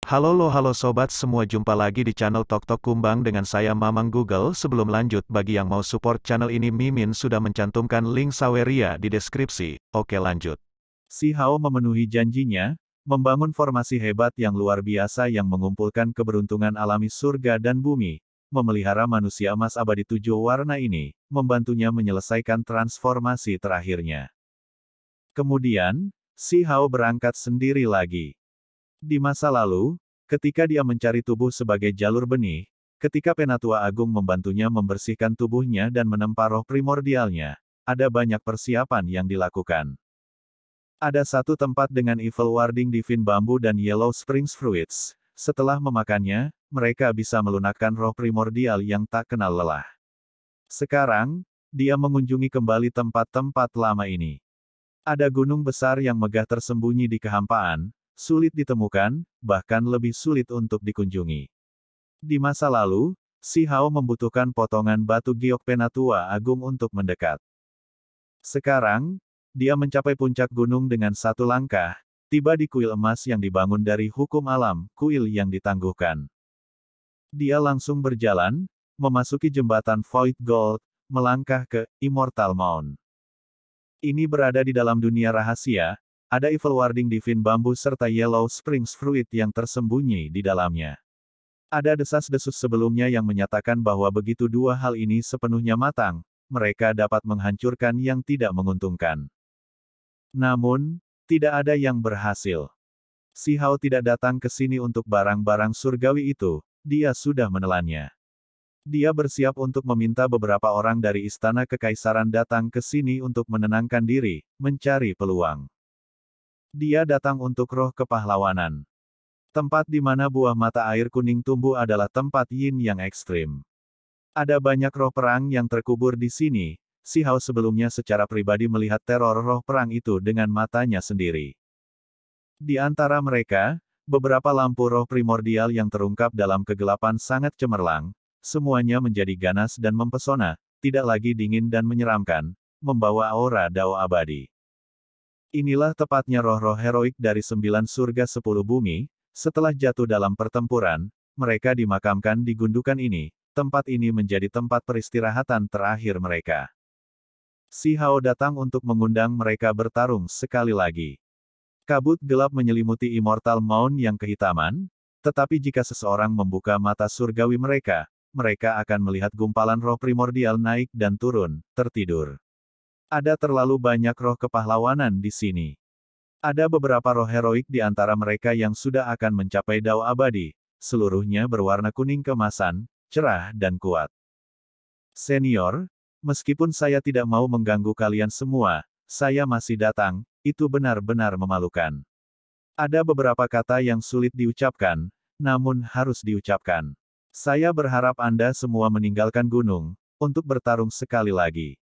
Halo sobat semua, jumpa lagi di channel Tok Tok Kumbang dengan saya Mamang Google. Sebelum lanjut, bagi yang mau support channel ini, Mimin sudah mencantumkan link Saweria di deskripsi. Oke, lanjut. Si Hao memenuhi janjinya, membangun formasi hebat yang luar biasa yang mengumpulkan keberuntungan alami surga dan bumi, memelihara manusia emas abadi 7 warna ini, membantunya menyelesaikan transformasi terakhirnya. Kemudian, si Hao berangkat sendiri lagi. Di masa lalu, ketika dia mencari tubuh sebagai jalur benih, ketika Penatua Agung membantunya membersihkan tubuhnya dan menempa roh primordialnya, ada banyak persiapan yang dilakukan. Ada satu tempat dengan Evil Warding Divine Bambu dan Yellow Springs Fruits. Setelah memakannya, mereka bisa melunakkan roh primordial yang tak kenal lelah. Sekarang, dia mengunjungi kembali tempat-tempat lama ini. Ada gunung besar yang megah tersembunyi di kehampaan, sulit ditemukan, bahkan lebih sulit untuk dikunjungi. Di masa lalu, si Hao membutuhkan potongan batu giok Penatua Agung untuk mendekat. Sekarang, dia mencapai puncak gunung dengan satu langkah, tiba di kuil emas yang dibangun dari hukum alam, kuil yang ditangguhkan. Dia langsung berjalan, memasuki jembatan Void Gold, melangkah ke Immortal Mound. Ini berada di dalam dunia rahasia, ada Evil Warding Divine Bambu serta Yellow Springs Fruit yang tersembunyi di dalamnya. Ada desas-desus sebelumnya yang menyatakan bahwa begitu dua hal ini sepenuhnya matang, mereka dapat menghancurkan yang tidak menguntungkan. Namun, tidak ada yang berhasil. Si Hao tidak datang ke sini untuk barang-barang surgawi itu, dia sudah menelannya. Dia bersiap untuk meminta beberapa orang dari Istana Kekaisaran datang ke sini untuk menenangkan diri, mencari peluang. Dia datang untuk roh kepahlawanan. Tempat di mana buah mata air kuning tumbuh adalah tempat yin yang ekstrim. Ada banyak roh perang yang terkubur di sini. Si Hao sebelumnya secara pribadi melihat teror roh perang itu dengan matanya sendiri. Di antara mereka, beberapa lampu roh primordial yang terungkap dalam kegelapan sangat cemerlang, semuanya menjadi ganas dan mempesona, tidak lagi dingin dan menyeramkan, membawa aura dao abadi. Inilah tepatnya roh-roh heroik dari 9 surga 10 bumi, setelah jatuh dalam pertempuran, mereka dimakamkan di gundukan ini, tempat ini menjadi tempat peristirahatan terakhir mereka. Si Hao datang untuk mengundang mereka bertarung sekali lagi. Kabut gelap menyelimuti Immortal Mound yang kehitaman, tetapi jika seseorang membuka mata surgawi mereka, mereka akan melihat gumpalan roh primordial naik dan turun, tertidur. Ada terlalu banyak roh kepahlawanan di sini. Ada beberapa roh heroik di antara mereka yang sudah akan mencapai dao abadi, seluruhnya berwarna kuning keemasan, cerah dan kuat. Senior, meskipun saya tidak mau mengganggu kalian semua, saya masih datang, itu benar-benar memalukan. Ada beberapa kata yang sulit diucapkan, namun harus diucapkan. Saya berharap Anda semua meninggalkan gunung, untuk bertarung sekali lagi.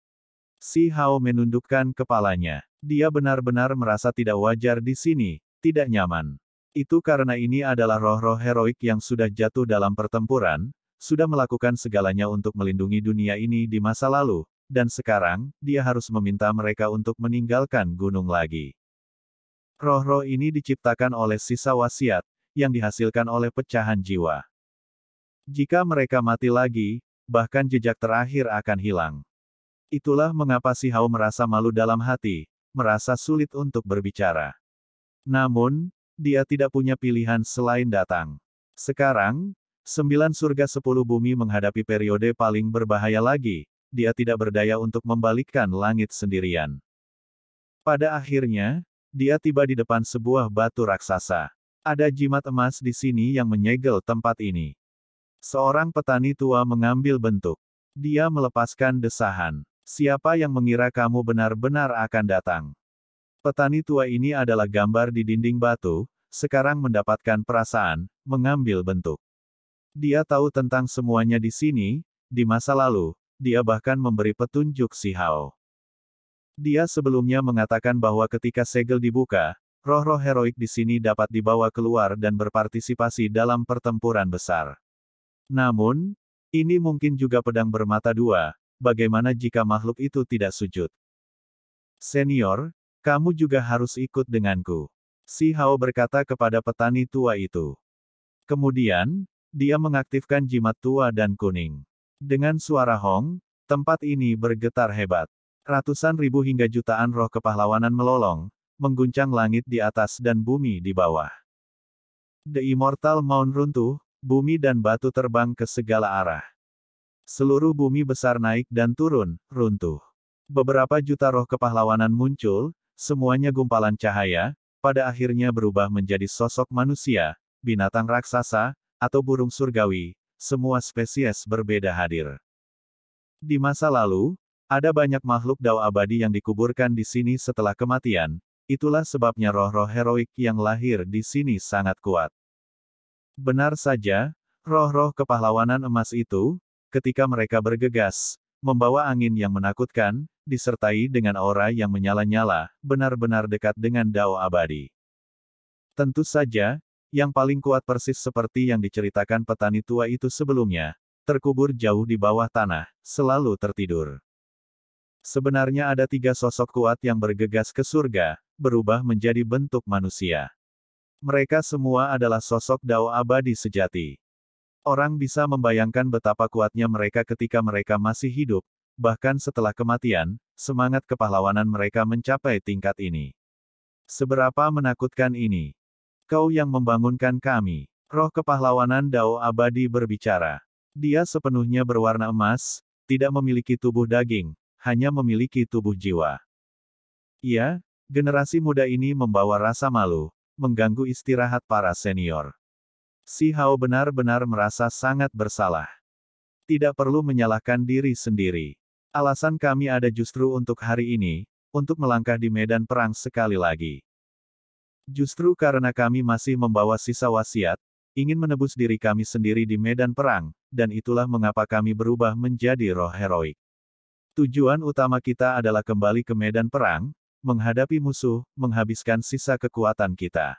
Si Hao menundukkan kepalanya. Dia benar-benar merasa tidak wajar di sini, tidak nyaman. Itu karena ini adalah roh-roh heroik yang sudah jatuh dalam pertempuran, sudah melakukan segalanya untuk melindungi dunia ini di masa lalu, dan sekarang, dia harus meminta mereka untuk meninggalkan gunung lagi. Roh-roh ini diciptakan oleh sisa wasiat, yang dihasilkan oleh pecahan jiwa. Jika mereka mati lagi, bahkan jejak terakhir akan hilang. Itulah mengapa si Hao merasa malu dalam hati, merasa sulit untuk berbicara. Namun, dia tidak punya pilihan selain datang. Sekarang, 9 surga 10 bumi menghadapi periode paling berbahaya lagi, dia tidak berdaya untuk membalikkan langit sendirian. Pada akhirnya, dia tiba di depan sebuah batu raksasa. Ada jimat emas di sini yang menyegel tempat ini. Seorang petani tua mengambil bentuk. Dia melepaskan desahan. Siapa yang mengira kamu benar-benar akan datang? Petani tua ini adalah gambar di dinding batu, sekarang mendapatkan perasaan, mengambil bentuk. Dia tahu tentang semuanya di sini, di masa lalu, dia bahkan memberi petunjuk si Hao. Dia sebelumnya mengatakan bahwa ketika segel dibuka, roh-roh heroik di sini dapat dibawa keluar dan berpartisipasi dalam pertempuran besar. Namun, ini mungkin juga pedang bermata dua, bagaimana jika makhluk itu tidak sujud? Senior, kamu juga harus ikut denganku. Si Hao berkata kepada petani tua itu. Kemudian, dia mengaktifkan jimat tua dan kuning. Dengan suara hong, tempat ini bergetar hebat. Ratusan ribu hingga jutaan roh kepahlawanan melolong, mengguncang langit di atas dan bumi di bawah. The Immortal Mound runtuh, bumi dan batu terbang ke segala arah. Seluruh bumi besar naik dan turun, runtuh. Beberapa juta roh kepahlawanan muncul, semuanya gumpalan cahaya, pada akhirnya berubah menjadi sosok manusia, binatang raksasa, atau burung surgawi, semua spesies berbeda hadir. Di masa lalu, ada banyak makhluk dao abadi yang dikuburkan di sini setelah kematian, itulah sebabnya roh-roh heroik yang lahir di sini sangat kuat. Benar saja, roh-roh kepahlawanan emas itu, ketika mereka bergegas, membawa angin yang menakutkan, disertai dengan aura yang menyala-nyala, benar-benar dekat dengan dao abadi. Tentu saja, yang paling kuat persis seperti yang diceritakan petani tua itu sebelumnya, terkubur jauh di bawah tanah, selalu tertidur. Sebenarnya ada 3 sosok kuat yang bergegas ke surga, berubah menjadi bentuk manusia. Mereka semua adalah sosok dao abadi sejati. Orang bisa membayangkan betapa kuatnya mereka ketika mereka masih hidup, bahkan setelah kematian, semangat kepahlawanan mereka mencapai tingkat ini. Seberapa menakutkan ini? Kau yang membangunkan kami. Roh kepahlawanan dao abadi berbicara. Dia sepenuhnya berwarna emas, tidak memiliki tubuh daging, hanya memiliki tubuh jiwa. Iya, generasi muda ini membawa rasa malu, mengganggu istirahat para senior. Si Hao benar-benar merasa sangat bersalah. Tidak perlu menyalahkan diri sendiri. Alasan kami ada justru untuk hari ini, untuk melangkah di medan perang sekali lagi. Justru karena kami masih membawa sisa wasiat, ingin menebus diri kami sendiri di medan perang, dan itulah mengapa kami berubah menjadi roh heroik. Tujuan utama kita adalah kembali ke medan perang, menghadapi musuh, menghabiskan sisa kekuatan kita.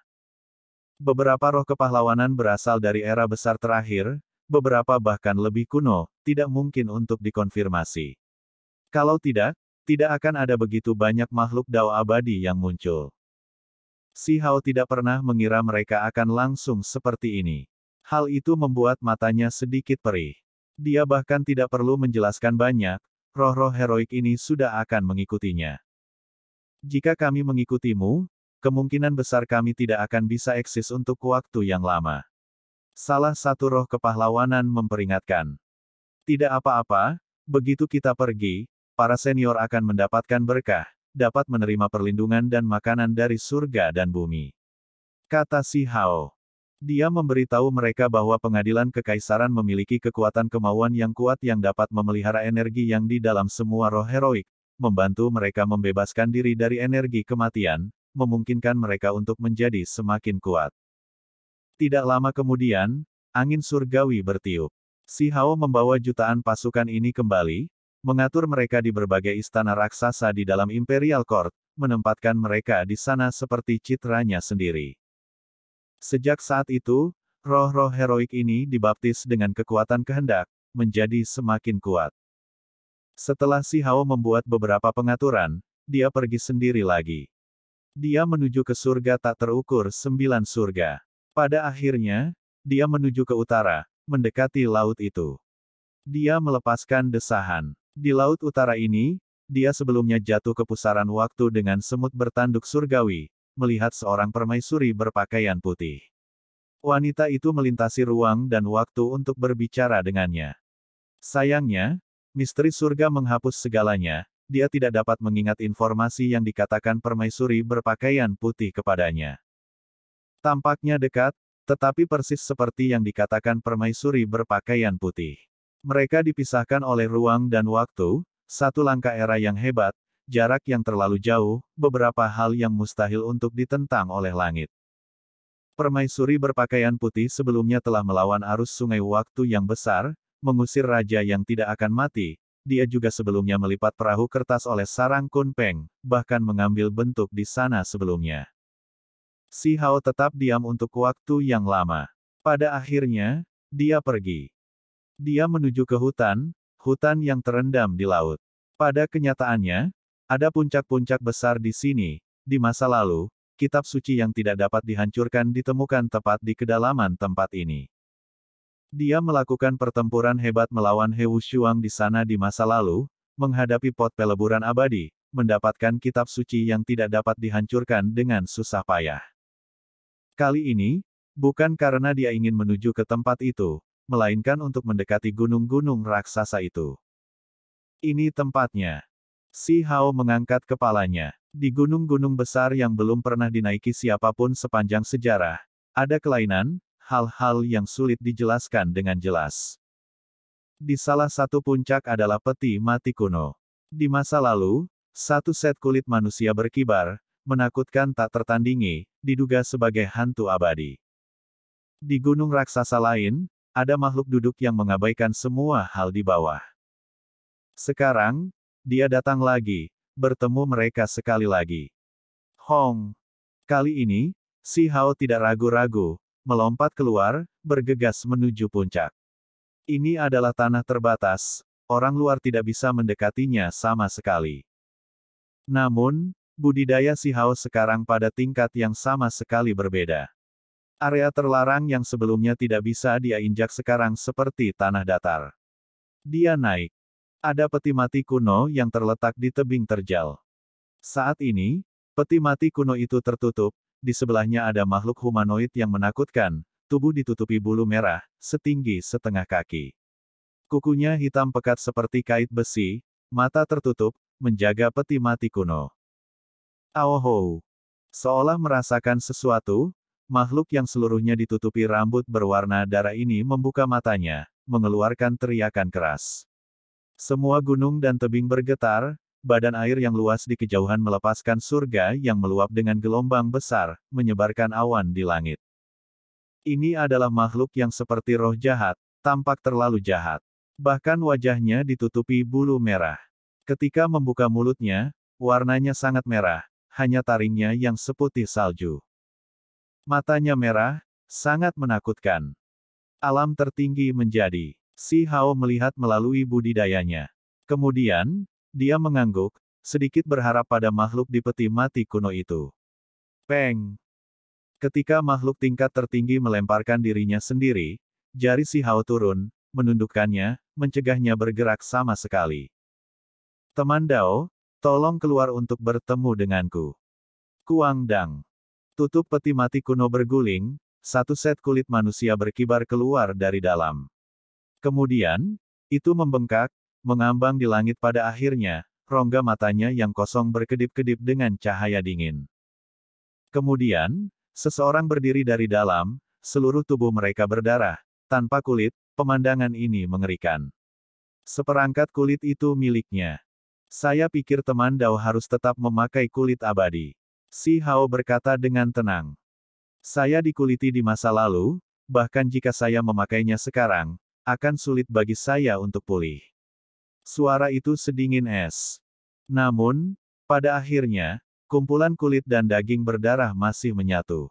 Beberapa roh kepahlawanan berasal dari era besar terakhir, beberapa bahkan lebih kuno, tidak mungkin untuk dikonfirmasi. Kalau tidak, tidak akan ada begitu banyak makhluk dao abadi yang muncul. Si Hao tidak pernah mengira mereka akan langsung seperti ini. Hal itu membuat matanya sedikit perih. Dia bahkan tidak perlu menjelaskan banyak, roh-roh heroik ini sudah akan mengikutinya. Jika kami mengikutimu, kemungkinan besar kami tidak akan bisa eksis untuk waktu yang lama. Salah satu roh kepahlawanan memperingatkan. Tidak apa-apa, begitu kita pergi, para senior akan mendapatkan berkah, dapat menerima perlindungan dan makanan dari surga dan bumi. Kata si Hao. Dia memberitahu mereka bahwa pengadilan kekaisaran memiliki kekuatan kemauan yang kuat yang dapat memelihara energi yang di dalam semua roh heroik, membantu mereka membebaskan diri dari energi kematian, memungkinkan mereka untuk menjadi semakin kuat. Tidak lama kemudian, angin surgawi bertiup. Si Hao membawa jutaan pasukan ini kembali, mengatur mereka di berbagai istana raksasa di dalam Imperial Court, menempatkan mereka di sana seperti citranya sendiri. Sejak saat itu, roh-roh heroik ini dibaptis dengan kekuatan kehendak, menjadi semakin kuat. Setelah si Hao membuat beberapa pengaturan, dia pergi sendiri lagi. Dia menuju ke surga tak terukur 9 surga. Pada akhirnya, dia menuju ke utara, mendekati laut itu. Dia melepaskan desahan. Di laut utara ini, dia sebelumnya jatuh ke pusaran waktu dengan semut bertanduk surgawi, melihat seorang permaisuri berpakaian putih. Wanita itu melintasi ruang dan waktu untuk berbicara dengannya. Sayangnya, misteri surga menghapus segalanya, dia tidak dapat mengingat informasi yang dikatakan permaisuri berpakaian putih kepadanya. Tampaknya dekat, tetapi persis seperti yang dikatakan permaisuri berpakaian putih. Mereka dipisahkan oleh ruang dan waktu, satu langkah era yang hebat, jarak yang terlalu jauh, beberapa hal yang mustahil untuk ditentang oleh langit. Permaisuri berpakaian putih sebelumnya telah melawan arus sungai waktu yang besar, mengusir raja yang tidak akan mati, dia juga sebelumnya melipat perahu kertas oleh sarang Kun Peng, bahkan mengambil bentuk di sana sebelumnya. Si Hao tetap diam untuk waktu yang lama. Pada akhirnya, dia pergi. Dia menuju ke hutan yang terendam di laut. Pada kenyataannya, ada puncak-puncak besar di sini. Di masa lalu, kitab suci yang tidak dapat dihancurkan ditemukan tepat di kedalaman tempat ini. Dia melakukan pertempuran hebat melawan He Wushuang di sana di masa lalu, menghadapi pot peleburan abadi, mendapatkan kitab suci yang tidak dapat dihancurkan dengan susah payah. Kali ini, bukan karena dia ingin menuju ke tempat itu, melainkan untuk mendekati gunung-gunung raksasa itu. Ini tempatnya. Si Hao mengangkat kepalanya. Di gunung-gunung besar yang belum pernah dinaiki siapapun sepanjang sejarah, ada kelainan, hal-hal yang sulit dijelaskan dengan jelas. Di salah satu puncak adalah peti mati kuno. Di masa lalu, satu set kulit manusia berkibar, menakutkan tak tertandingi, diduga sebagai hantu abadi. Di gunung raksasa lain, ada makhluk duduk yang mengabaikan semua hal di bawah. Sekarang, dia datang lagi, bertemu mereka sekali lagi. Hong. Kali ini, si Hao tidak ragu-ragu, melompat keluar, bergegas menuju puncak. Ini adalah tanah terbatas, orang luar tidak bisa mendekatinya sama sekali. Namun, budidaya si Hao sekarang pada tingkat yang sama sekali berbeda. Area terlarang yang sebelumnya tidak bisa dia injak sekarang seperti tanah datar. Dia naik. Ada peti mati kuno yang terletak di tebing terjal. Saat ini, peti mati kuno itu tertutup, di sebelahnya ada makhluk humanoid yang menakutkan, tubuh ditutupi bulu merah, setinggi setengah kaki. Kukunya hitam pekat seperti kait besi, mata tertutup, menjaga peti mati kuno. Aohou. Seolah merasakan sesuatu, makhluk yang seluruhnya ditutupi rambut berwarna darah ini membuka matanya, mengeluarkan teriakan keras. Semua gunung dan tebing bergetar, badan air yang luas di kejauhan melepaskan surga yang meluap dengan gelombang besar, menyebarkan awan di langit. Ini adalah makhluk yang seperti roh jahat, tampak terlalu jahat. Bahkan wajahnya ditutupi bulu merah. Ketika membuka mulutnya, warnanya sangat merah, hanya taringnya yang seputih salju. Matanya merah, sangat menakutkan. Alam tertinggi menjadi. Si Hao melihat melalui budidayanya. Kemudian, dia mengangguk, sedikit berharap pada makhluk di peti mati kuno itu. Peng! Ketika makhluk tingkat tertinggi melemparkan dirinya sendiri, jari si Hao turun, menundukkannya, mencegahnya bergerak sama sekali. Teman Dao, tolong keluar untuk bertemu denganku. Kuang Dang. Tutup peti mati kuno berguling, satu set kulit manusia berkibar keluar dari dalam. Kemudian, itu membengkak, mengambang di langit pada akhirnya, rongga matanya yang kosong berkedip-kedip dengan cahaya dingin. Kemudian, seseorang berdiri dari dalam, seluruh tubuh mereka berdarah, tanpa kulit, pemandangan ini mengerikan. Seperangkat kulit itu miliknya. Saya pikir teman Dao harus tetap memakai kulit abadi. Si Hao berkata dengan tenang. Saya dikuliti di masa lalu, bahkan jika saya memakainya sekarang, akan sulit bagi saya untuk pulih. Suara itu sedingin es. Namun, pada akhirnya, kumpulan kulit dan daging berdarah masih menyatu.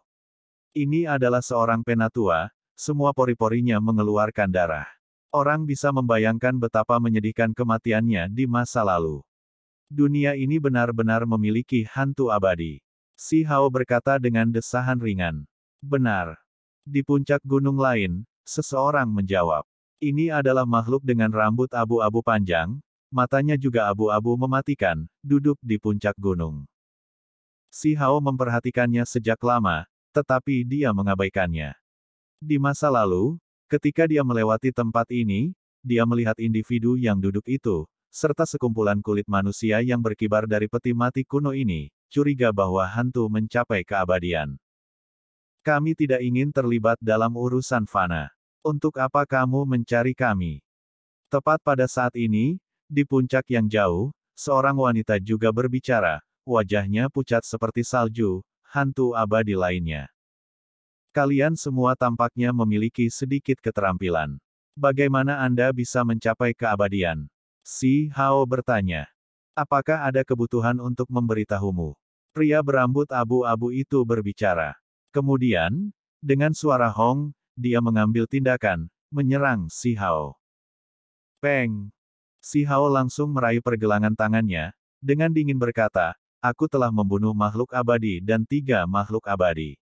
Ini adalah seorang penatua, semua pori-porinya mengeluarkan darah. Orang bisa membayangkan betapa menyedihkan kematiannya di masa lalu. Dunia ini benar-benar memiliki hantu abadi. Si Hao berkata dengan desahan ringan. Benar. Di puncak gunung lain, seseorang menjawab. Ini adalah makhluk dengan rambut abu-abu panjang, matanya juga abu-abu mematikan, duduk di puncak gunung. Si Hao memperhatikannya sejak lama, tetapi dia mengabaikannya. Di masa lalu, ketika dia melewati tempat ini, dia melihat individu yang duduk itu, serta sekumpulan kulit manusia yang berkibar dari peti mati kuno ini, curiga bahwa hantu mencapai keabadian. Kami tidak ingin terlibat dalam urusan fana. Untuk apa kamu mencari kami? Tepat pada saat ini, di puncak yang jauh, seorang wanita juga berbicara, wajahnya pucat seperti salju, hantu abadi lainnya. Kalian semua tampaknya memiliki sedikit keterampilan. Bagaimana Anda bisa mencapai keabadian? Si Hao bertanya. Apakah ada kebutuhan untuk memberitahumu? Pria berambut abu-abu itu berbicara. Kemudian, dengan suara Hong, dia mengambil tindakan, menyerang si Hao. Peng! Si Hao langsung meraih pergelangan tangannya, dengan dingin berkata, aku telah membunuh makhluk abadi dan 3 makhluk abadi.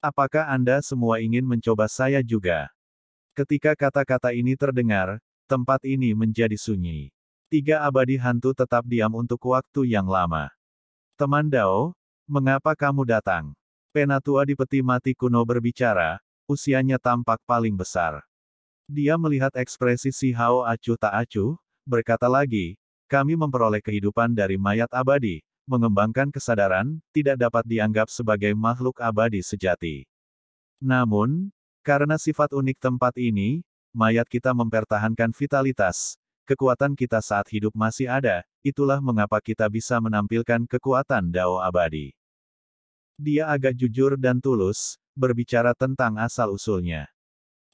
Apakah Anda semua ingin mencoba saya juga? Ketika kata-kata ini terdengar, tempat ini menjadi sunyi. 3 abadi hantu tetap diam untuk waktu yang lama. Teman Dao, mengapa kamu datang? Penatua di peti mati kuno berbicara, usianya tampak paling besar. Dia melihat ekspresi si Hao acuh tak acuh, berkata lagi, kami memperoleh kehidupan dari mayat abadi, mengembangkan kesadaran, tidak dapat dianggap sebagai makhluk abadi sejati. Namun, karena sifat unik tempat ini, mayat kita mempertahankan vitalitas, kekuatan kita saat hidup masih ada, itulah mengapa kita bisa menampilkan kekuatan Dao abadi. Dia agak jujur dan tulus, berbicara tentang asal-usulnya.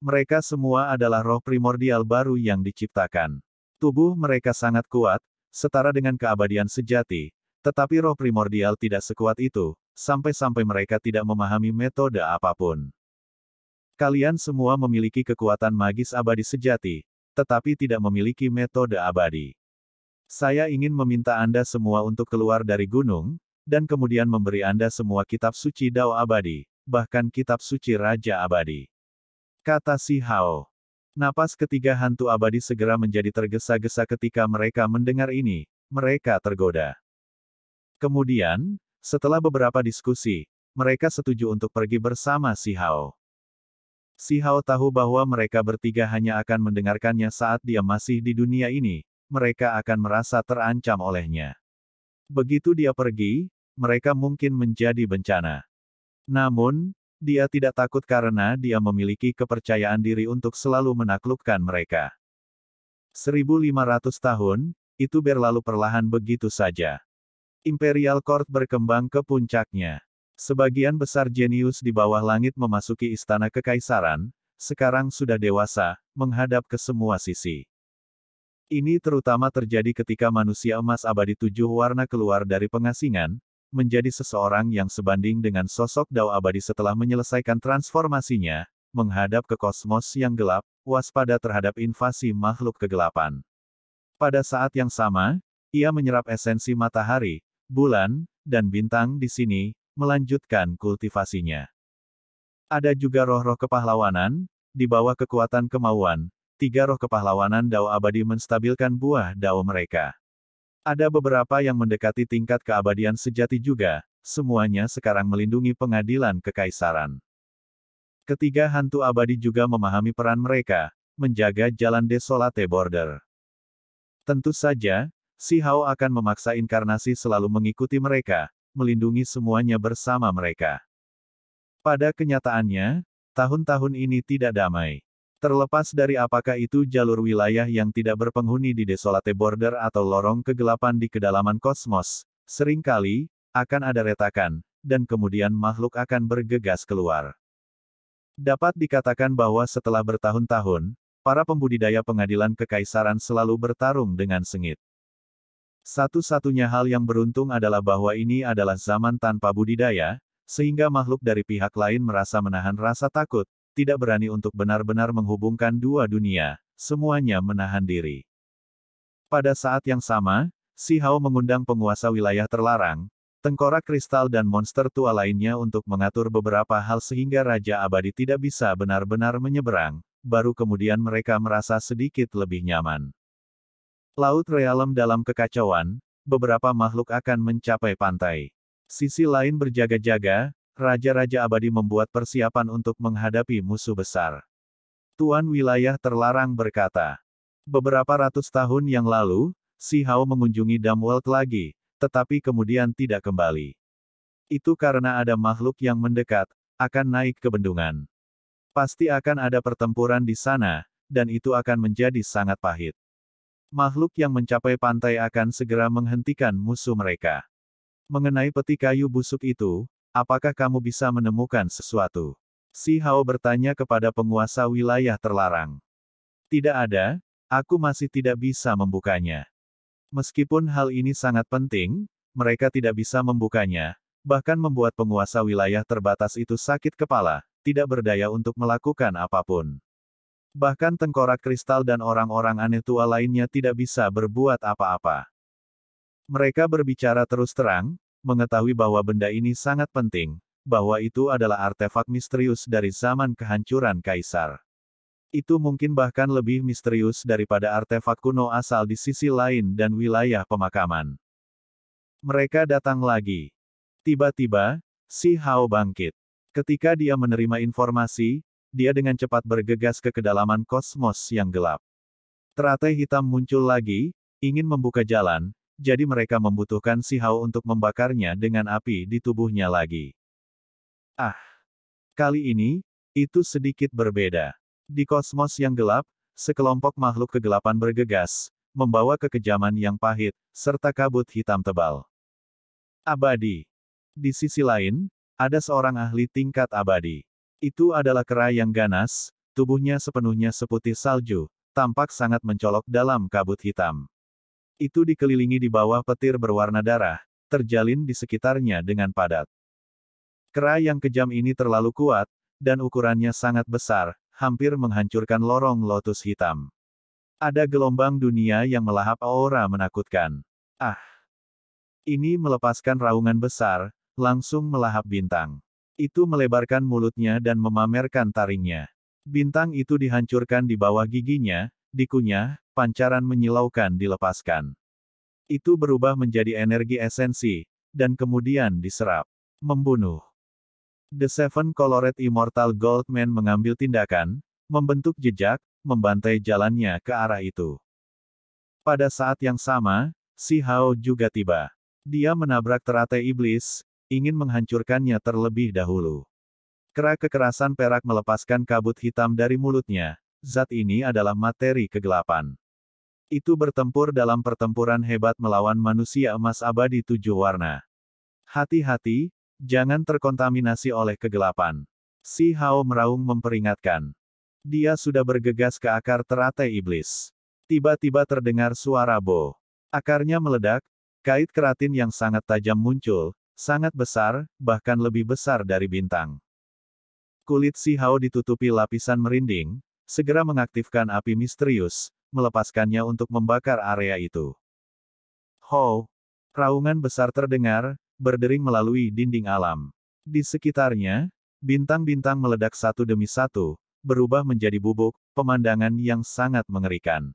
Mereka semua adalah roh primordial baru yang diciptakan. Tubuh mereka sangat kuat, setara dengan keabadian sejati, tetapi roh primordial tidak sekuat itu, sampai-sampai mereka tidak memahami metode apapun. Kalian semua memiliki kekuatan magis abadi sejati, tetapi tidak memiliki metode abadi. Saya ingin meminta Anda semua untuk keluar dari gunung, dan kemudian memberi Anda semua kitab suci Dao abadi, bahkan kitab suci Raja abadi. Kata si Hao. Napas ketiga hantu abadi segera menjadi tergesa-gesa ketika mereka mendengar ini, mereka tergoda. Kemudian, setelah beberapa diskusi, mereka setuju untuk pergi bersama si Hao. Si Hao tahu bahwa mereka bertiga hanya akan mendengarkannya saat dia masih di dunia ini, mereka akan merasa terancam olehnya. Begitu dia pergi, mereka mungkin menjadi bencana. Namun, dia tidak takut karena dia memiliki kepercayaan diri untuk selalu menaklukkan mereka. 1500 tahun, itu berlalu perlahan begitu saja. Imperial Court berkembang ke puncaknya. Sebagian besar jenius di bawah langit memasuki istana kekaisaran, sekarang sudah dewasa, menghadap ke semua sisi. Ini terutama terjadi ketika manusia emas abadi 7 warna keluar dari pengasingan, menjadi seseorang yang sebanding dengan sosok Dao abadi setelah menyelesaikan transformasinya, menghadap ke kosmos yang gelap, waspada terhadap invasi makhluk kegelapan. Pada saat yang sama, ia menyerap esensi matahari, bulan, dan bintang di sini, melanjutkan kultivasinya. Ada juga roh-roh kepahlawanan, di bawah kekuatan kemauan, 3 roh kepahlawanan Dao abadi menstabilkan buah Dao mereka. Ada beberapa yang mendekati tingkat keabadian sejati juga, semuanya sekarang melindungi pengadilan kekaisaran. Ketiga hantu abadi juga memahami peran mereka, menjaga jalan Desolate Border. Tentu saja, si Hao akan memaksa inkarnasi selalu mengikuti mereka, melindungi semuanya bersama mereka. Pada kenyataannya, tahun-tahun ini tidak damai. Terlepas dari apakah itu jalur wilayah yang tidak berpenghuni di Desolate Border atau lorong kegelapan di kedalaman kosmos, seringkali, akan ada retakan, dan kemudian makhluk akan bergegas keluar. Dapat dikatakan bahwa setelah bertahun-tahun, para pembudidaya pengadilan kekaisaran selalu bertarung dengan sengit. Satu-satunya hal yang beruntung adalah bahwa ini adalah zaman tanpa budidaya, sehingga makhluk dari pihak lain merasa menahan rasa takut, tidak berani untuk benar-benar menghubungkan dua dunia, semuanya menahan diri. Pada saat yang sama, si Hao mengundang penguasa wilayah terlarang, tengkorak kristal dan monster tua lainnya untuk mengatur beberapa hal sehingga Raja Abadi tidak bisa benar-benar menyeberang, baru kemudian mereka merasa sedikit lebih nyaman. Laut Realem dalam kekacauan, beberapa makhluk akan mencapai pantai. Sisi lain berjaga-jaga, Raja-Raja Abadi membuat persiapan untuk menghadapi musuh besar. Tuan wilayah terlarang berkata. Beberapa ratus tahun yang lalu, si Hao mengunjungi Damworld lagi, tetapi kemudian tidak kembali. Itu karena ada makhluk yang mendekat, akan naik ke bendungan. Pasti akan ada pertempuran di sana, dan itu akan menjadi sangat pahit. Makhluk yang mencapai pantai akan segera menghentikan musuh mereka. Mengenai peti kayu busuk itu, apakah kamu bisa menemukan sesuatu? Si Hao bertanya kepada penguasa wilayah terlarang. Tidak ada, aku masih tidak bisa membukanya. Meskipun hal ini sangat penting, mereka tidak bisa membukanya, bahkan membuat penguasa wilayah terbatas itu sakit kepala, tidak berdaya untuk melakukan apapun. Bahkan tengkorak kristal dan orang-orang aneh tua lainnya tidak bisa berbuat apa-apa. Mereka berbicara terus terang, mengetahui bahwa benda ini sangat penting, bahwa itu adalah artefak misterius dari zaman kehancuran Kaisar. Itu mungkin bahkan lebih misterius daripada artefak kuno asal di sisi lain dan wilayah pemakaman. Mereka datang lagi. Tiba-tiba, Si Hao bangkit. Ketika dia menerima informasi, dia dengan cepat bergegas ke kedalaman kosmos yang gelap. Teratai hitam muncul lagi, ingin membuka jalan, jadi mereka membutuhkan Si Hao untuk membakarnya dengan api di tubuhnya lagi. Ah! Kali ini, itu sedikit berbeda. Di kosmos yang gelap, sekelompok makhluk kegelapan bergegas, membawa kekejaman yang pahit, serta kabut hitam tebal. Abadi. Di sisi lain, ada seorang ahli tingkat abadi. Itu adalah kera yang ganas, tubuhnya sepenuhnya seputih salju, tampak sangat mencolok dalam kabut hitam. Itu dikelilingi di bawah petir berwarna darah, terjalin di sekitarnya dengan padat. Kera yang kejam ini terlalu kuat, dan ukurannya sangat besar, hampir menghancurkan lorong lotus hitam. Ada gelombang dunia yang melahap aura menakutkan. Ah! Ini melepaskan raungan besar, langsung melahap bintang. Itu melebarkan mulutnya dan memamerkan taringnya. Bintang itu dihancurkan di bawah giginya, dikunyah, pancaran menyilaukan dilepaskan. Itu berubah menjadi energi esensi, dan kemudian diserap. Membunuh. The Seven Colored Immortal Goldman mengambil tindakan, membentuk jejak, membantai jalannya ke arah itu. Pada saat yang sama, Si Hao juga tiba. Dia menabrak teratai iblis, ingin menghancurkannya terlebih dahulu. Kera kekerasan perak melepaskan kabut hitam dari mulutnya. Zat ini adalah materi kegelapan. Itu bertempur dalam pertempuran hebat melawan manusia emas abadi 7 warna. Hati-hati, jangan terkontaminasi oleh kegelapan. Si Hao meraung memperingatkan. Dia sudah bergegas ke akar teratai iblis. Tiba-tiba terdengar suara bo. Akarnya meledak, kait keratin yang sangat tajam muncul, sangat besar, bahkan lebih besar dari bintang. Kulit Si Hao ditutupi lapisan merinding, segera mengaktifkan api misterius, melepaskannya untuk membakar area itu. Ho! Raungan besar terdengar, berdering melalui dinding alam. Di sekitarnya, bintang-bintang meledak satu demi satu, berubah menjadi bubuk, pemandangan yang sangat mengerikan.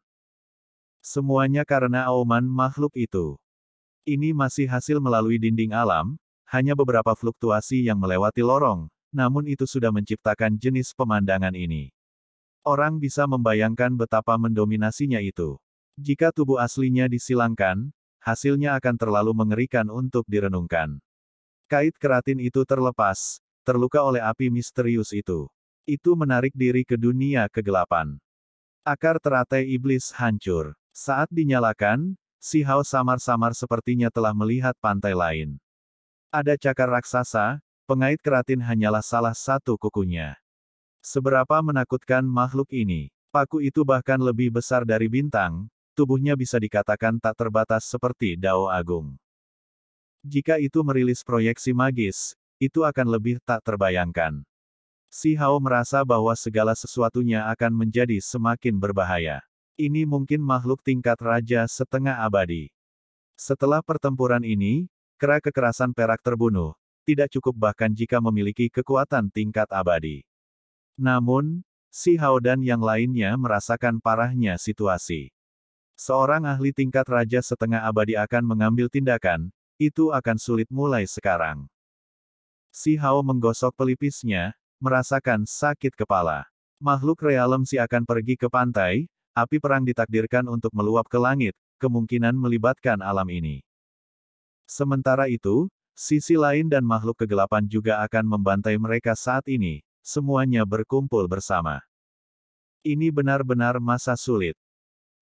Semuanya karena auman makhluk itu. Ini masih hasil melalui dinding alam, hanya beberapa fluktuasi yang melewati lorong, namun itu sudah menciptakan jenis pemandangan ini. Orang bisa membayangkan betapa mendominasinya itu. Jika tubuh aslinya disilangkan, hasilnya akan terlalu mengerikan untuk direnungkan. Kait keratin itu terlepas, terluka oleh api misterius itu. Itu menarik diri ke dunia kegelapan. Akar teratai iblis hancur. Saat dinyalakan, Si Hao samar-samar sepertinya telah melihat pantai lain. Ada cakar raksasa, pengait keratin hanyalah salah satu kukunya. Seberapa menakutkan makhluk ini. Paku itu bahkan lebih besar dari bintang, tubuhnya bisa dikatakan tak terbatas seperti Dao Agung. Jika itu merilis proyeksi magis, itu akan lebih tak terbayangkan. Si Hao merasa bahwa segala sesuatunya akan menjadi semakin berbahaya. Ini mungkin makhluk tingkat raja setengah abadi. Setelah pertempuran ini, kera kekerasan perak terbunuh, tidak cukup bahkan jika memiliki kekuatan tingkat abadi. Namun, Si Hao dan yang lainnya merasakan parahnya situasi. Seorang ahli tingkat raja setengah abadi akan mengambil tindakan, itu akan sulit mulai sekarang. Si Hao menggosok pelipisnya, merasakan sakit kepala. Makhluk realem Si akan pergi ke pantai, api perang ditakdirkan untuk meluap ke langit, kemungkinan melibatkan alam ini. Sementara itu, sisi lain dan makhluk kegelapan juga akan membantai mereka saat ini, semuanya berkumpul bersama. Ini benar-benar masa sulit.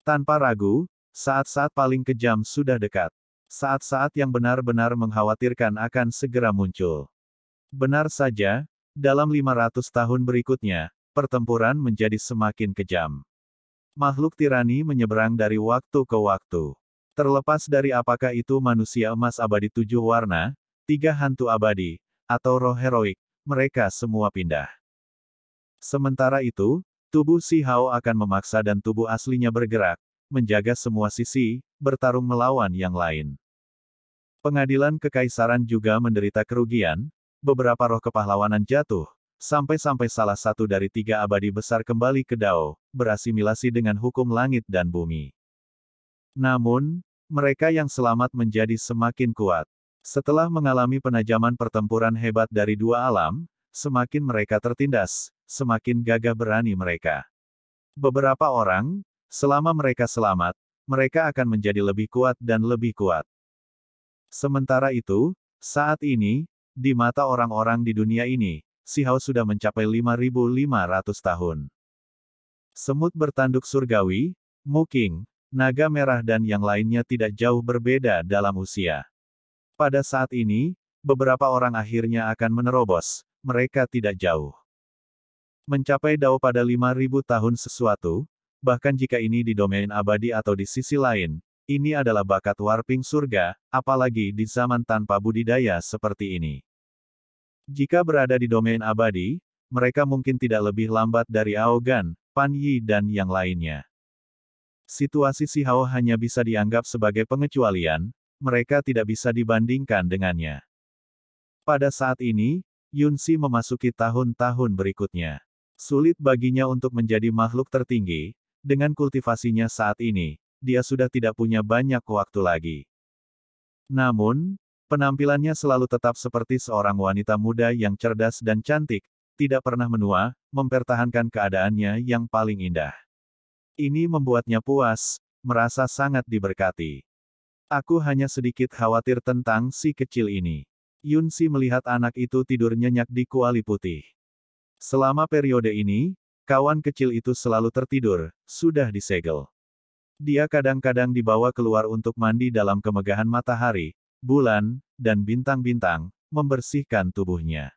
Tanpa ragu, saat-saat paling kejam sudah dekat. Saat-saat yang benar-benar mengkhawatirkan akan segera muncul. Benar saja, dalam 500 tahun berikutnya, pertempuran menjadi semakin kejam. Makhluk tirani menyeberang dari waktu ke waktu. Terlepas dari apakah itu manusia emas abadi 7 warna, 3 hantu abadi, atau roh heroik, mereka semua pindah. Sementara itu, tubuh Si Hao akan memaksa dan tubuh aslinya bergerak, menjaga semua sisi, bertarung melawan yang lain. Pengadilan kekaisaran juga menderita kerugian, beberapa roh kepahlawanan jatuh, sampai-sampai salah satu dari 3 abadi besar kembali ke Dao, berasimilasi dengan hukum langit dan bumi. Namun, mereka yang selamat menjadi semakin kuat. Setelah mengalami penajaman pertempuran hebat dari 2 alam, semakin mereka tertindas, semakin gagah berani mereka. Beberapa orang, selama mereka selamat, mereka akan menjadi lebih kuat dan lebih kuat. Sementara itu, saat ini, di mata orang-orang di dunia ini, Si Hao sudah mencapai 5.500 tahun. Semut bertanduk surgawi, Muking, naga merah dan yang lainnya tidak jauh berbeda dalam usia. Pada saat ini, beberapa orang akhirnya akan menerobos, mereka tidak jauh. Mencapai Dao pada 5.000 tahun sesuatu, bahkan jika ini di domain abadi atau di sisi lain, ini adalah bakat warping surga, apalagi di zaman tanpa budidaya seperti ini. Jika berada di domain abadi, mereka mungkin tidak lebih lambat dari Aogan, Pan Yi dan yang lainnya. Situasi Si Hao hanya bisa dianggap sebagai pengecualian, mereka tidak bisa dibandingkan dengannya. Pada saat ini, Yunxi memasuki tahun-tahun berikutnya. Sulit baginya untuk menjadi makhluk tertinggi, dengan kultivasinya saat ini, dia sudah tidak punya banyak waktu lagi. Namun, penampilannya selalu tetap seperti seorang wanita muda yang cerdas dan cantik, tidak pernah menua, mempertahankan keadaannya yang paling indah. Ini membuatnya puas, merasa sangat diberkati. Aku hanya sedikit khawatir tentang si kecil ini. Yunxi melihat anak itu tidur nyenyak di kuali putih. Selama periode ini, kawan kecil itu selalu tertidur, sudah disegel. Dia kadang-kadang dibawa keluar untuk mandi dalam kemegahan matahari, bulan, dan bintang-bintang, membersihkan tubuhnya.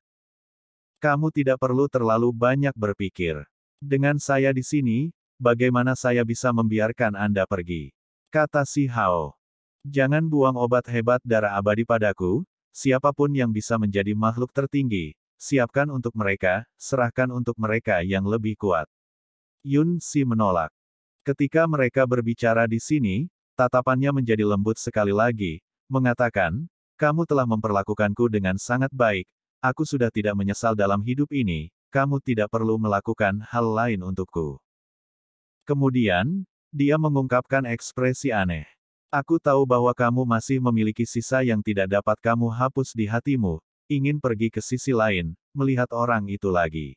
Kamu tidak perlu terlalu banyak berpikir. Dengan saya di sini, bagaimana saya bisa membiarkan Anda pergi? Kata Si Hao. Jangan buang obat hebat darah abadi padaku, siapapun yang bisa menjadi makhluk tertinggi, siapkan untuk mereka, serahkan untuk mereka yang lebih kuat. Yunxi menolak. Ketika mereka berbicara di sini, tatapannya menjadi lembut sekali lagi, mengatakan, kamu telah memperlakukanku dengan sangat baik, aku sudah tidak menyesal dalam hidup ini, kamu tidak perlu melakukan hal lain untukku. Kemudian, dia mengungkapkan ekspresi aneh. Aku tahu bahwa kamu masih memiliki sisa yang tidak dapat kamu hapus di hatimu, ingin pergi ke sisi lain, melihat orang itu lagi.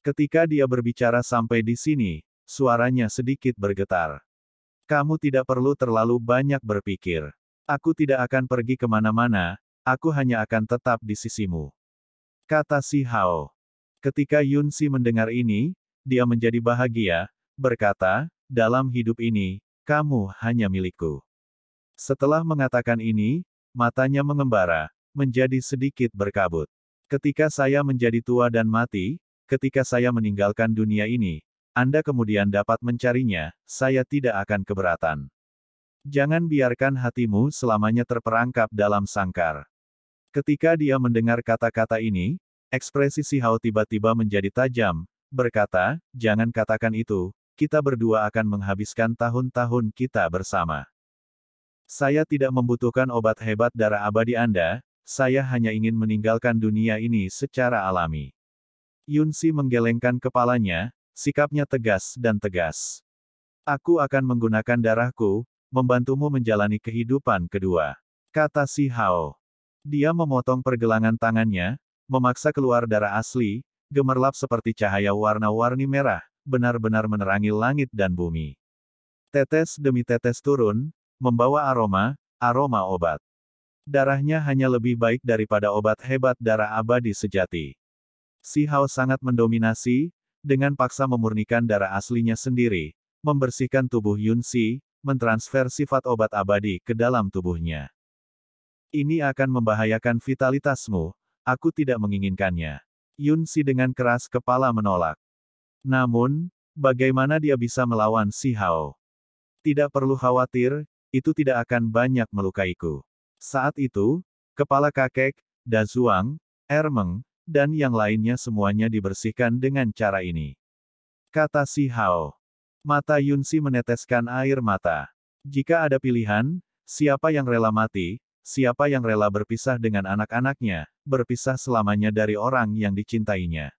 Ketika dia berbicara sampai di sini, suaranya sedikit bergetar. Kamu tidak perlu terlalu banyak berpikir. Aku tidak akan pergi kemana-mana, aku hanya akan tetap di sisimu. Kata Si Hao. Ketika Yunxi mendengar ini, dia menjadi bahagia, berkata, dalam hidup ini, kamu hanya milikku. Setelah mengatakan ini, matanya mengembara, menjadi sedikit berkabut. Ketika saya menjadi tua dan mati, ketika saya meninggalkan dunia ini, Anda kemudian dapat mencarinya, saya tidak akan keberatan. Jangan biarkan hatimu selamanya terperangkap dalam sangkar. Ketika dia mendengar kata-kata ini, ekspresi Si Hao tiba-tiba menjadi tajam, berkata, jangan katakan itu, kita berdua akan menghabiskan tahun-tahun kita bersama. Saya tidak membutuhkan obat hebat darah abadi Anda, saya hanya ingin meninggalkan dunia ini secara alami. Yunxi menggelengkan kepalanya, sikapnya tegas dan tegas. Aku akan menggunakan darahku, membantumu menjalani kehidupan kedua. Kata Si Hao. Dia memotong pergelangan tangannya, memaksa keluar darah asli, gemerlap seperti cahaya warna-warni merah, benar-benar menerangi langit dan bumi. Tetes demi tetes turun, membawa aroma obat. Darahnya hanya lebih baik daripada obat hebat darah abadi sejati. Si Hao sangat mendominasi, dengan paksa memurnikan darah aslinya sendiri, membersihkan tubuh Yunxi, mentransfer sifat obat abadi ke dalam tubuhnya. Ini akan membahayakan vitalitasmu, aku tidak menginginkannya. Yunxi dengan keras kepala menolak. Namun, bagaimana dia bisa melawan Si Hao? Tidak perlu khawatir, itu tidak akan banyak melukaiku. Saat itu, kepala kakek, Dazuang, Ermeng, dan yang lainnya semuanya dibersihkan dengan cara ini. Kata Si Hao. Mata Yunxi meneteskan air mata. Jika ada pilihan, siapa yang rela mati, siapa yang rela berpisah dengan anak-anaknya, berpisah selamanya dari orang yang dicintainya.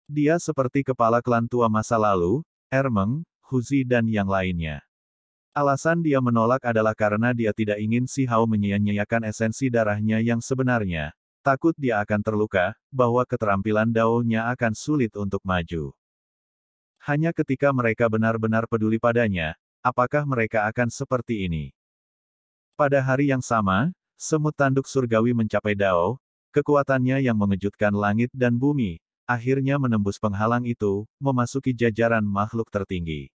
Dia seperti kepala klan tua masa lalu, Ermeng, Huzi dan yang lainnya. Alasan dia menolak adalah karena dia tidak ingin Si Hao menyia-nyiakan esensi darahnya yang sebenarnya, takut dia akan terluka, bahwa keterampilan Dao-nya akan sulit untuk maju. Hanya ketika mereka benar-benar peduli padanya, apakah mereka akan seperti ini? Pada hari yang sama, semut tanduk surgawi mencapai Dao, kekuatannya yang mengejutkan langit dan bumi, akhirnya menembus penghalang itu, memasuki jajaran makhluk tertinggi.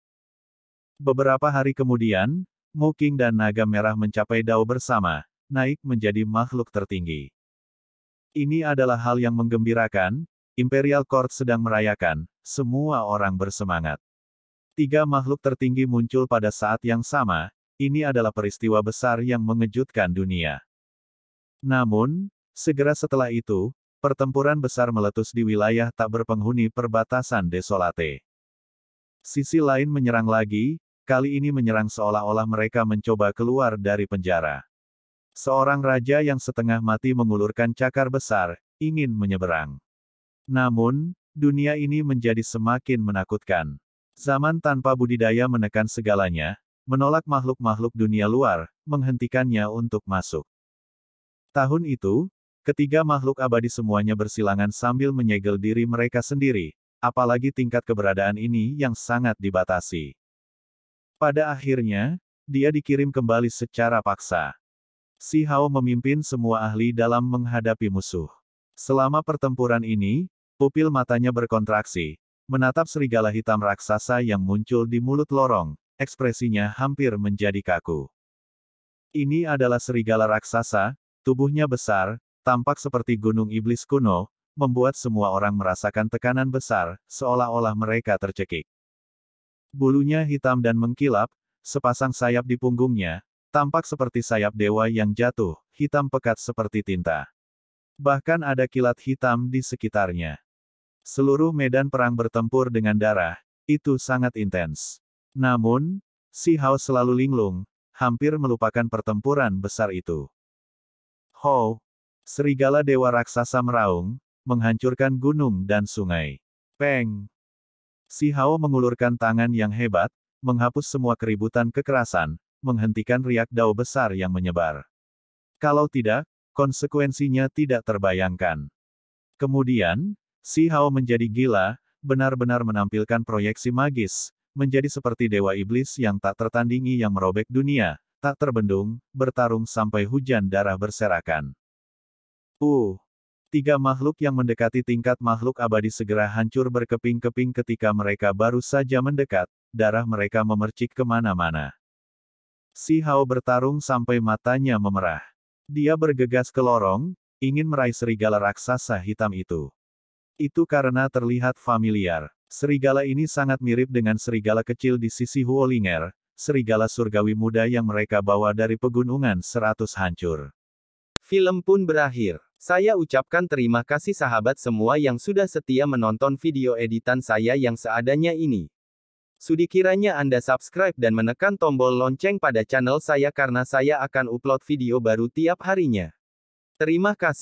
Beberapa hari kemudian, Mu Qing dan Naga Merah mencapai Dao bersama, naik menjadi makhluk tertinggi. Ini adalah hal yang menggembirakan, Imperial Court sedang merayakan, semua orang bersemangat. 3 makhluk tertinggi muncul pada saat yang sama, ini adalah peristiwa besar yang mengejutkan dunia. Namun, segera setelah itu, pertempuran besar meletus di wilayah tak berpenghuni perbatasan Desolate. Sisi lain menyerang lagi, kali ini menyerang seolah-olah mereka mencoba keluar dari penjara. Seorang raja yang setengah mati mengulurkan cakar besar, ingin menyeberang. Namun, dunia ini menjadi semakin menakutkan. Zaman tanpa budidaya menekan segalanya, menolak makhluk-makhluk dunia luar, menghentikannya untuk masuk. Tahun itu, ketiga makhluk abadi semuanya bersilangan sambil menyegel diri mereka sendiri, apalagi tingkat keberadaan ini yang sangat dibatasi. Pada akhirnya, dia dikirim kembali secara paksa. Si Hao memimpin semua ahli dalam menghadapi musuh. Selama pertempuran ini, pupil matanya berkontraksi, menatap serigala hitam raksasa yang muncul di mulut lorong, ekspresinya hampir menjadi kaku. Ini adalah serigala raksasa, tubuhnya besar, tampak seperti gunung iblis kuno, membuat semua orang merasakan tekanan besar, seolah-olah mereka tercekik. Bulunya hitam dan mengkilap, sepasang sayap di punggungnya, tampak seperti sayap dewa yang jatuh, hitam pekat seperti tinta. Bahkan ada kilat hitam di sekitarnya. Seluruh medan perang bertempur dengan darah, itu sangat intens. Namun, Si Hao selalu linglung, hampir melupakan pertempuran besar itu. Ho! Serigala dewa raksasa meraung, menghancurkan gunung dan sungai. Peng! Si Hao mengulurkan tangan yang hebat, menghapus semua keributan kekerasan, menghentikan riak Dao besar yang menyebar. Kalau tidak, konsekuensinya tidak terbayangkan. Kemudian, Si Hao menjadi gila, benar-benar menampilkan proyeksi magis, menjadi seperti dewa iblis yang tak tertandingi yang merobek dunia, tak terbendung, bertarung sampai hujan darah berserakan. 3 makhluk yang mendekati tingkat makhluk abadi segera hancur berkeping-keping ketika mereka baru saja mendekat, darah mereka memercik kemana-mana. Si Hao bertarung sampai matanya memerah. Dia bergegas ke lorong, ingin meraih serigala raksasa hitam itu. Itu karena terlihat familiar. Serigala ini sangat mirip dengan serigala kecil di sisi Huolinger, serigala surgawi muda yang mereka bawa dari pegunungan 100 hancur. Film pun berakhir. Saya ucapkan terima kasih sahabat semua yang sudah setia menonton video editan saya yang seadanya ini. Sudi kiranya Anda subscribe dan menekan tombol lonceng pada channel saya karena saya akan upload video baru tiap harinya. Terima kasih.